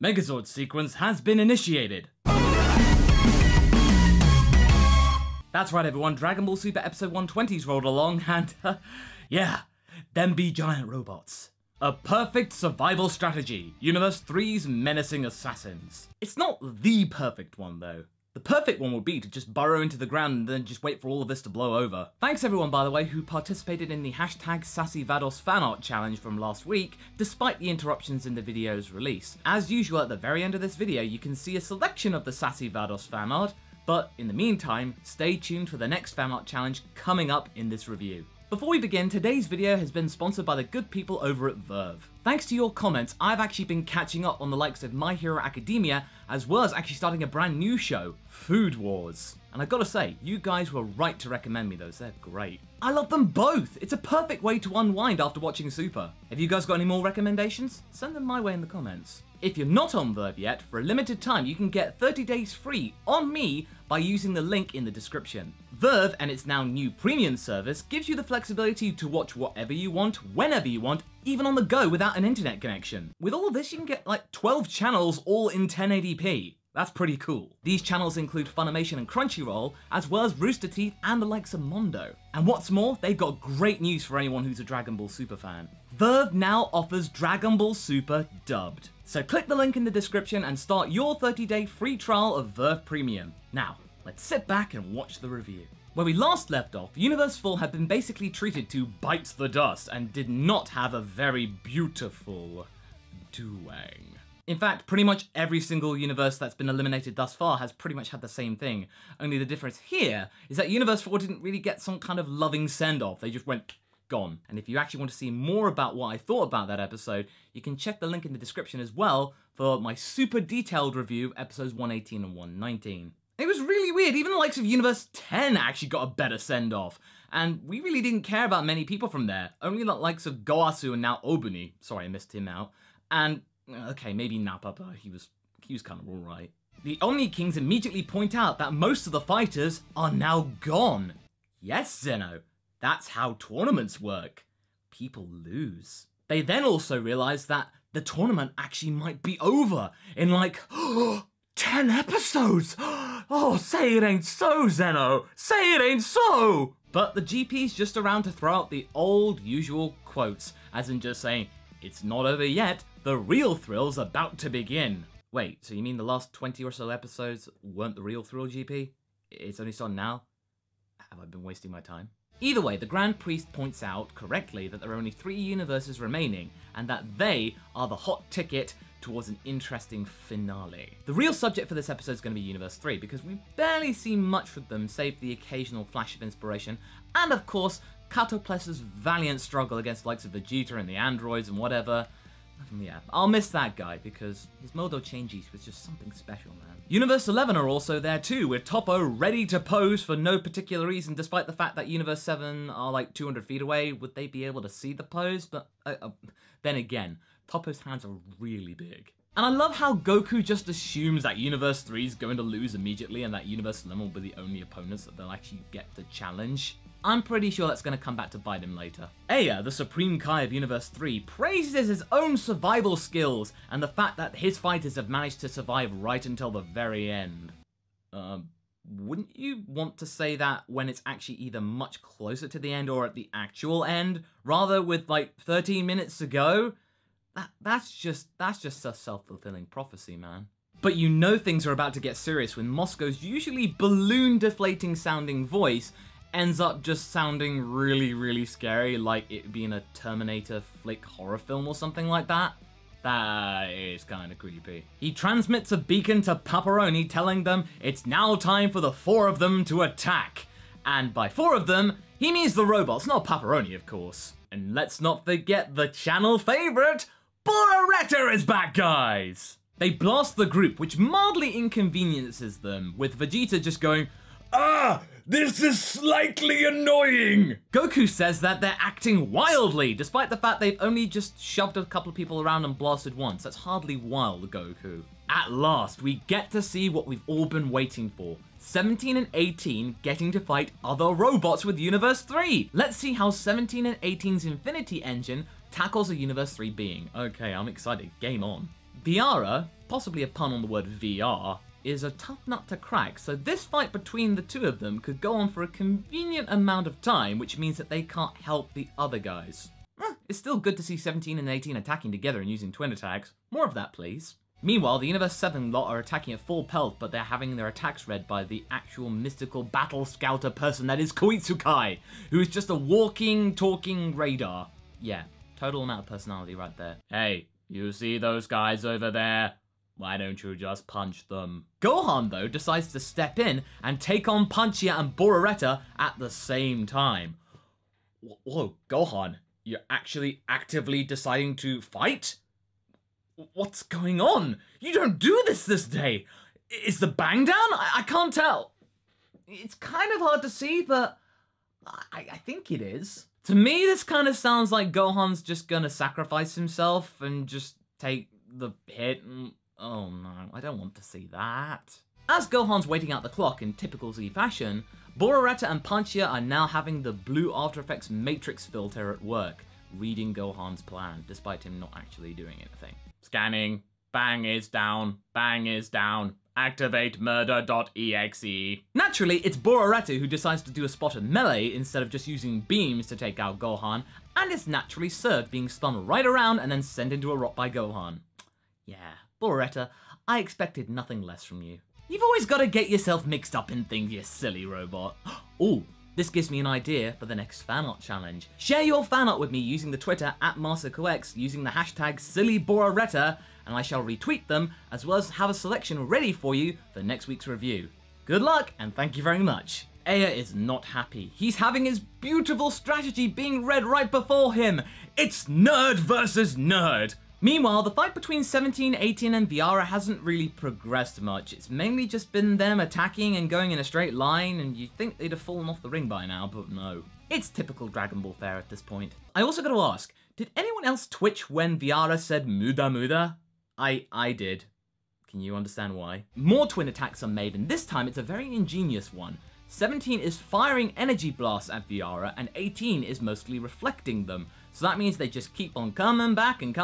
Megazord sequence has been initiated. That's right everyone, Dragon Ball Super episode 120's rolled along and yeah, them be giant robots. A perfect survival strategy, Universe 3's Menacing Assassins. It's not the perfect one though. The perfect one would be to just burrow into the ground and then just wait for all of this to blow over. Thanks everyone, by the way, who participated in the hashtag SassyVados fanart challenge from last week, despite the interruptions in the video's release. As usual, at the very end of this video, you can see a selection of the SassyVados fanart, but in the meantime, stay tuned for the next fanart challenge coming up in this review. Before we begin, today's video has been sponsored by the good people over at VRV. Thanks to your comments, I've actually been catching up on the likes of My Hero Academia, as well as actually starting a brand new show, Food Wars. And I gotta say, you guys were right to recommend me those, they're great. I love them both! It's a perfect way to unwind after watching Super. Have you guys got any more recommendations? Send them my way in the comments. If you're not on VRV yet, for a limited time you can get 30 days free on me by using the link in the description. VRV and its now new premium service gives you the flexibility to watch whatever you want, whenever you want, even on the go without an internet connection. With all of this you can get like 12 channels all in 1080p. That's pretty cool. These channels include Funimation and Crunchyroll, as well as Rooster Teeth and the likes of Mondo. And what's more, they've got great news for anyone who's a Dragon Ball Super fan. VRV now offers Dragon Ball Super dubbed. So click the link in the description and start your 30-day free trial of VRV Premium. Now, let's sit back and watch the review. Where we last left off, Universe 4 had been basically treated to bite the dust and did not have a very beautiful doing. In fact, pretty much every single universe that's been eliminated thus far has pretty much had the same thing. Only the difference here is that Universe 4 didn't really get some kind of loving send-off. They just went gone. And if you actually want to see more about what I thought about that episode, you can check the link in the description as well for my super detailed review of episodes 118 and 119. It was really weird, even the likes of Universe 10 actually got a better send-off, and we really didn't care about many people from there, only the likes of Goasu and now Obuni, sorry I missed him out, and, okay, maybe Napapa, he was kind of alright. The Omni Kings immediately point out that most of the fighters are now gone. Yes, Zeno, that's how tournaments work. People lose. They then also realize that the tournament actually might be over in like, 10 episodes! Oh, say it ain't so, Zeno! Say it ain't so! But the GP's just around to throw out the old usual quotes, as in just saying, it's not over yet, the real thrill's about to begin. Wait, so you mean the last 20 or so episodes weren't the real thrill, GP? It's only started now? Have I been wasting my time? Either way, the Grand Priest points out correctly that there are only 3 universes remaining, and that they are the hot ticket towards an interesting finale. The real subject for this episode is going to be Universe 3, because we barely see much from them save the occasional flash of inspiration, and of course, Katopless's valiant struggle against the likes of Vegeta and the androids and whatever. Yeah, I'll miss that guy, because his modo changes was just something special, man. Universe 11 are also there too, with Toppo ready to pose for no particular reason, despite the fact that Universe 7 are like 200 feet away. Would they be able to see the pose? But then again, Toppo's hands are really big. And I love how Goku just assumes that Universe 3 is going to lose immediately and that Universe 11 will be the only opponents that they'll actually get to challenge. I'm pretty sure that's going to come back to bite him later. Aya, the Supreme Kai of Universe 3, praises his own survival skills and the fact that his fighters have managed to survive right until the very end. Wouldn't you want to say that when it's actually either much closer to the end or at the actual end, rather with like 13 minutes to go? That's just a self-fulfilling prophecy, man. But you know things are about to get serious when Mosco's usually balloon-deflating sounding voice ends up just sounding really, really scary, like it being a Terminator flick horror film or something like that. That is kind of creepy. He transmits a beacon to Paparoni telling them it's now time for the 4 of them to attack. And by 4 of them, he means the robots, not Paparoni, of course. And let's not forget the channel favorite, BORDON is back, guys! They blast the group, which mildly inconveniences them, with Vegeta just going, "Ah, this is slightly annoying!" Goku says that they're acting wildly, despite the fact they've only just shoved a couple of people around and blasted once. That's hardly wild, Goku. At last, we get to see what we've all been waiting for. 17 and 18 getting to fight other robots with Universe 3. Let's see how 17 and 18's Infinity Engine tackles a Universe 3 being. Okay, I'm excited. Game on. Viara, possibly a pun on the word VR, is a tough nut to crack, so this fight between the two of them could go on for a convenient amount of time, which means that they can't help the other guys. It's still good to see 17 and 18 attacking together and using twin attacks. More of that, please. Meanwhile, the Universe 7 lot are attacking at full pelt, but they're having their attacks read by the actual mystical battle scouter person that is Koitsukai, who is just a walking, talking radar. Yeah, total amount of personality right there. Hey, you see those guys over there? Why don't you just punch them? Gohan, though, decides to step in and take on Punchia and Bororetta at the same time. Whoa, Gohan, you're actually actively deciding to fight? What's going on? You don't do this day. Is the bang down? I can't tell. It's kind of hard to see, but I think it is. To me, this kind of sounds like Gohan's just gonna sacrifice himself and just take the hit and... Oh no, I don't want to see that. As Gohan's waiting out the clock in typical Z fashion, Bororetta and Punchia are now having the blue After Effects matrix filter at work, reading Gohan's plan, despite him not actually doing anything. Scanning. Bang is down. Bang is down. Activate murder.exe. Naturally, it's Bororetta who decides to do a spot of melee instead of just using beams to take out Gohan, and is naturally served being spun right around and then sent into a rock by Gohan. Yeah, Bororetta, I expected nothing less from you. You've always got to get yourself mixed up in things, you silly robot. Ooh, this gives me an idea for the next fan art challenge. Share your fan art with me using the Twitter @MasakoX using the hashtag SillyBororetta, and I shall retweet them, as well as have a selection ready for you for next week's review. Good luck, and thank you very much. Aya is not happy. He's having his beautiful strategy being read right before him. It's nerd versus nerd. Meanwhile, the fight between 17, 18 and Viara hasn't really progressed much. It's mainly just been them attacking and going in a straight line, and you'd think they'd have fallen off the ring by now, but no. It's typical Dragon Ball fare at this point. I also gotta ask, did anyone else twitch when Viara said Muda Muda? I did. Can you understand why? More twin attacks are made, and this time it's a very ingenious one. 17 is firing energy blasts at Viara, and 18 is mostly reflecting them. So that means they just keep on coming back, and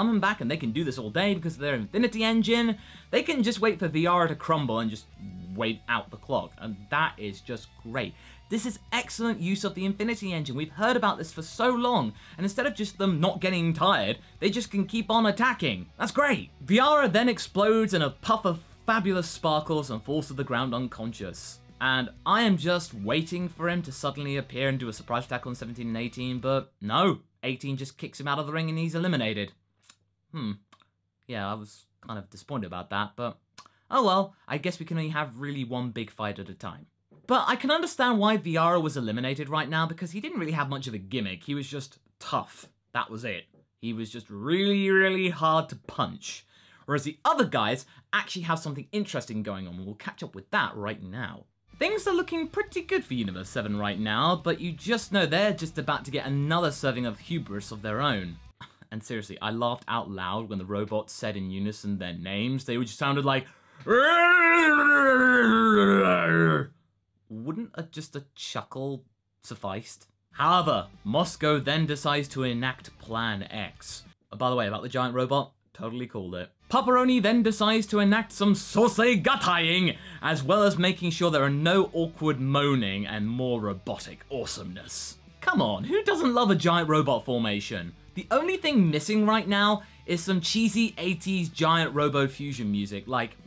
they can do this all day because of their Infinity Engine. They can just wait for Viara to crumble and just wait out the clock, and that is just great. This is excellent use of the Infinity Engine. We've heard about this for so long, and instead of just them not getting tired, they just can keep on attacking. That's great. Viara then explodes in a puff of fabulous sparkles and falls to the ground unconscious. And I am just waiting for him to suddenly appear and do a surprise attack on 17 and 18, but no. 18 just kicks him out of the ring and he's eliminated. Yeah, I was kind of disappointed about that, but oh well, I guess we can only have really one big fight at a time. But I can understand why Viara was eliminated right now, because he didn't really have much of a gimmick. He was just tough. That was it. He was just really, really hard to punch. Whereas the other guys actually have something interesting going on, and we'll catch up with that right now. Things are looking pretty good for Universe 7 right now, but you just know they're just about to get another serving of hubris of their own. And seriously, I laughed out loud when the robots said in unison their names. They just sounded like... Wouldn't just a chuckle sufficed? However, Moscow then decides to enact Plan X. By the way, about the giant robot, totally called it. Paparoni then decides to enact some sosei gataying, as well as making sure there are no awkward moaning and more robotic awesomeness. Come on, who doesn't love a giant robot formation? The only thing missing right now is some cheesy 80s giant robo fusion music, like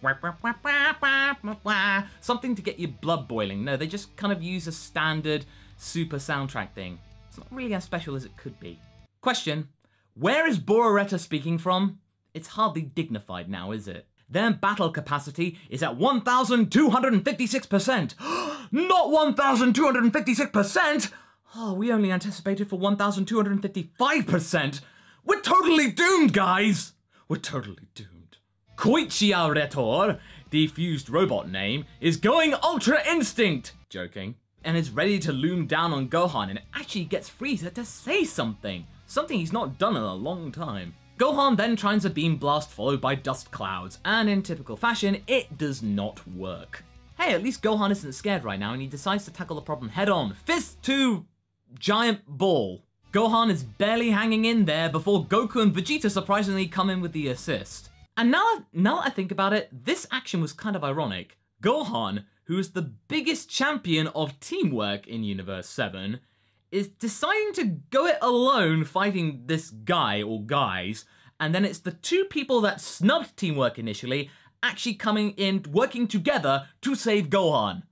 something to get your blood boiling. No, they just kind of use a standard super soundtrack thing. It's not really as special as it could be. Question, where is Bororetta speaking from? It's hardly dignified now, is it? Their battle capacity is at 1,256%. Not 1,256%! Oh, we only anticipated for 1,255%. We're totally doomed, guys! We're totally doomed. Koichia Retor, the fused robot name, is going Ultra Instinct! Joking. And is ready to loom down on Gohan, and it actually gets Frieza to say something. Something he's not done in a long time. Gohan then tries a beam blast followed by dust clouds, and in typical fashion, it does not work. Hey, at least Gohan isn't scared right now, and he decides to tackle the problem head on. Fist to giant ball. Gohan is barely hanging in there before Goku and Vegeta surprisingly come in with the assist. And now that I think about it, this action was kind of ironic. Gohan, who is the biggest champion of teamwork in Universe 7, is deciding to go it alone fighting this guy or guys, and then it's the two people that snubbed teamwork initially actually coming in, working together to save Gohan.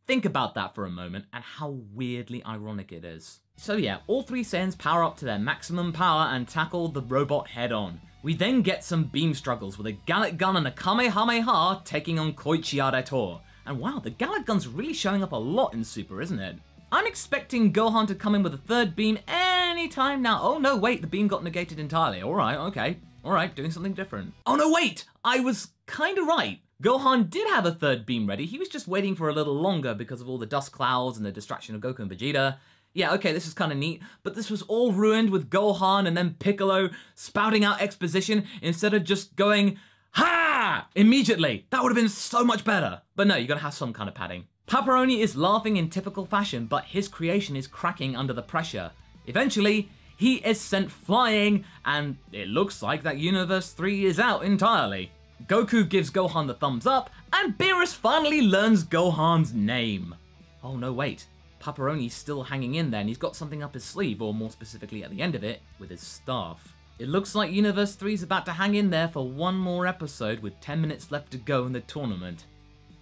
Think about that for a moment and how weirdly ironic it is. So yeah, all three Saiyans power up to their maximum power and tackle the robot head on. We then get some beam struggles with a Gallic Gun and a Kamehameha taking on Koichi Aretor. And wow, the Gallic Gun's really showing up a lot in Super, isn't it? I'm expecting Gohan to come in with a third beam anytime now. Oh no, wait, the beam got negated entirely. Alright, okay. Alright, doing something different. Oh no, wait! I was kinda right. Gohan did have a third beam ready, he was just waiting for a little longer because of all the dust clouds and the distraction of Goku and Vegeta. Yeah, okay, this is kinda neat, but this was all ruined with Gohan and then Piccolo spouting out exposition instead of just going, ha! Immediately. That would have been so much better. But no, you gotta have some kind of padding. Paparoni is laughing in typical fashion, but his creation is cracking under the pressure. Eventually, he is sent flying, and it looks like that Universe 3 is out entirely. Goku gives Gohan the thumbs up, and Beerus finally learns Gohan's name. Oh no, wait. Paparoni's still hanging in there, and he's got something up his sleeve, or more specifically at the end of it, with his staff. It looks like Universe 3 is about to hang in there for one more episode with 10 minutes left to go in the tournament.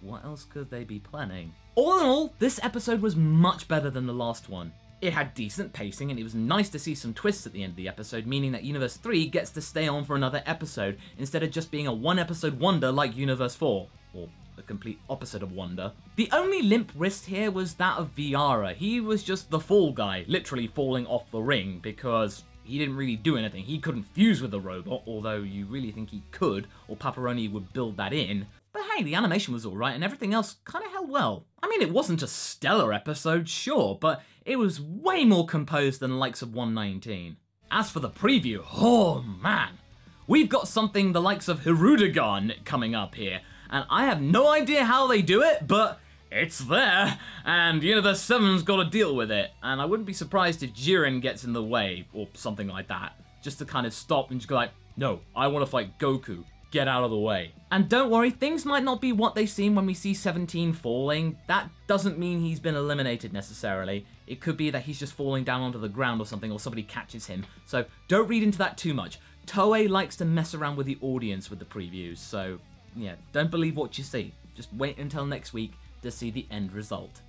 What else could they be planning? All in all, this episode was much better than the last one. It had decent pacing and it was nice to see some twists at the end of the episode, meaning that Universe 3 gets to stay on for another episode instead of just being a one-episode wonder like Universe 4, or the complete opposite of wonder. The only limp wrist here was that of Viara. He was just the fall guy, literally falling off the ring because he didn't really do anything. He couldn't fuse with the robot, although you really think he could, or Paparoni would build that in. But hey, the animation was alright and everything else kind of held well. I mean, it wasn't a stellar episode, sure, but it was way more composed than the likes of 119. As for the preview, oh man, we've got something the likes of Hirudegarn coming up here, and I have no idea how they do it, but it's there, and Universe 7's got to deal with it, and I wouldn't be surprised if Jiren gets in the way, or something like that, just to kind of stop and just go like, no, I want to fight Goku. Get out of the way. And don't worry, things might not be what they seem when we see 17 falling. That doesn't mean he's been eliminated necessarily. It could be that he's just falling down onto the ground or something, or somebody catches him. So don't read into that too much. Toei likes to mess around with the audience with the previews, so yeah, don't believe what you see. Just wait until next week to see the end result.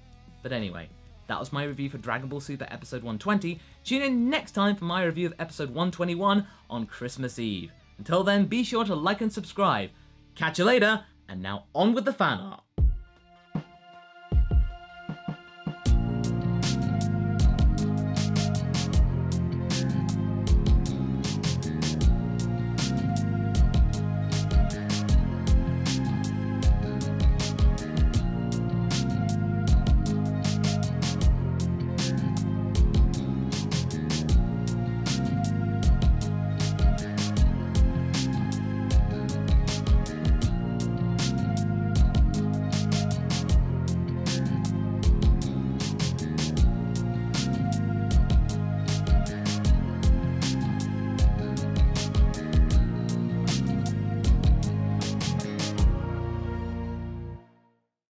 But anyway, that was my review for Dragon Ball Super Episode 120. Tune in next time for my review of Episode 121 on Christmas Eve. Until then, be sure to like and subscribe. Catch you later, and now on with the fan art.